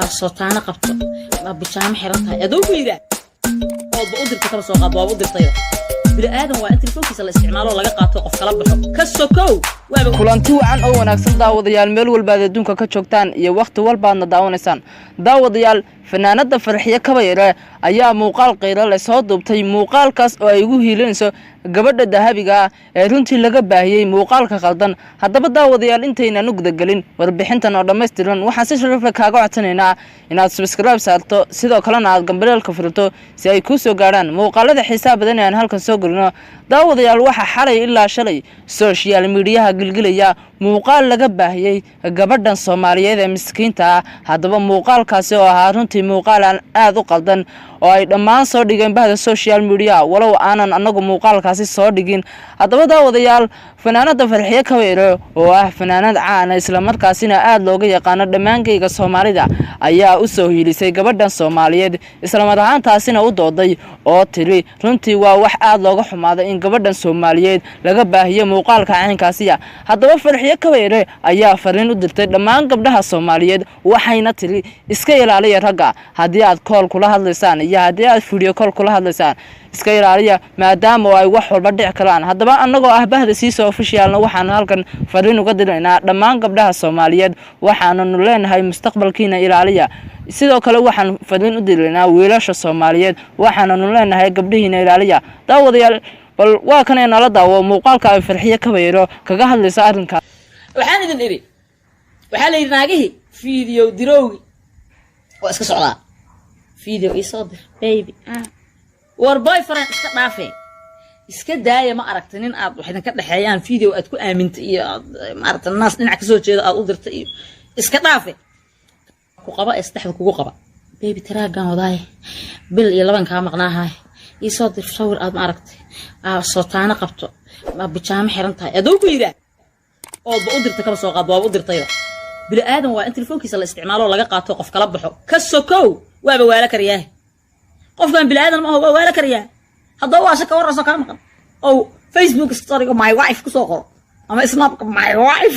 صوتانا قبطو بجام حيرتها أدوك إذا بقدر كتاب سوق بقدر طيب بالآدم وأنت الفوكس الاستعمال ولا قاطع قف كلام كسكو kulanti wacan oo wanaagsan daawadayaal meel walba adduunka ka joogtaan iyo waqti walbaadna daawanaysaan daawadayaal fanaanada Farxiyo Kabayre ayaa muuqaal qeyra la soo duubtay muuqaalkaas oo ay ugu hiilinayso gabadha dahabiga ee runtii laga baahiyay muuqaalka qaldan haddaba daawadayaal intaynan u gudagalin warbixintan oo dhameystiran waxaan si sharaf leh kaaga codsanaynaa inaad subscribe saarto sidoo kalena aad gambareelka furto si ay ku soo gaaraan muuqaalada xisaab badan ee aan halkan soo galino daawadayaal waxa xalay ilaa shalay social media gilgilaya muuqaal laga baahiyay gabadhan Soomaaliyeed ee miskiinta haddaba muuqaalkaasi oo ahaa runtii muuqaal aad u qaldan oo ay dhammaan soo dhigeen bahda social media walow aanan anagu muuqaalkaasi soo dhigin haddaba daawadayaal fanaanada Farxiyo Kabayre oo ah fanaanad caan ah isla markaasina aad looga yaqaan dhamaangeyga Soomaalida ayaa u soo hiilisay gabadhan Soomaaliyeed isla markaantaasina u dooday oo tiri runtii waa wax aad looga xumaaday in gabadhan Soomaaliyeed laga baahiyo muuqaalka caynkaasi haddaba Farxiyo Kabayre ayaa fariin u dirtay dhammaan gabdhaha Soomaaliyeed waxayna tiri iska ilaaliya ragga haddii aad call kula hadlaysaan iyo haddii aad video call kula hadlaysaan iska ilaaliya maadaama ay wax walba dhici karaan haddaba anagoo ah bahda siiso officialna waxaan halkan fariin uga diraynaa dhammaan gabdhaha Soomaaliyeed waxaanu leenahay mustaqbalkiina ilaaliya sidoo kale waxaan fariin u diraynaa wiilasha Soomaaliyeed waxaanu leenahay gabdhihiina ilaaliya daawadayaal bal waa kan ay nala daawo muuqaalka ay Farxiyo Kabayre kaga hadlaysa arrinka waxaan idin iri waxa la yiraahdaa video diroogi oo iska socda video isoo dir baby war boyfriend iska dhaafay iska daaya ma aragtin in aad waxaad ka dhaxeeyaan video aad ku aamintay iyo ma aragtin naas dhinac ka soo jeedo aad u dirtay iyo iska dhaafay ku qaba isdhaxda kugu qaba baby taraagan wadaay bil iyo laban ka maqnaahay isoo dir sawir aad ma aragtay صوتانا قبطو بجام حيرتها أدوك إذا بقدر كتاب سوق بقدر طيب بالآدم وأنت الفوكس الاستعمال ولا قاطع قف كلام كسكو ولا كرياه قف كان بالآدم ما هو ولا كرياه هذا هو عشان كورة سكان مقام أو فيسبوك ستوري ماي وايف كسوقه أما سناب ماي وايف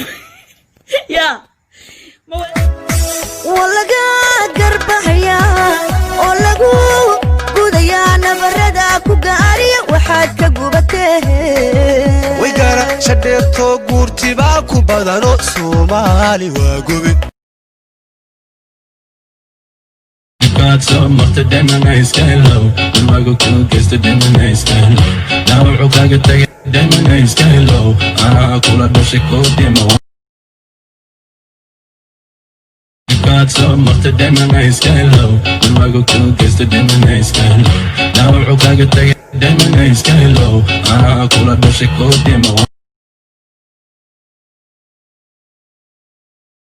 يا ولا قادر بحيا ولا قوديا نبردا كوغاري waxaad ka gubatay way gaara shadeerto guurtiba ku badano Soomaali waa gobi got so much to them and I style low when I go to kiss the them and I style low now I got to get them and I style low kula doshiko demo got so much to them and I style low when I go to kiss the them and I style low now I got to get them and I style low kula doshiko demo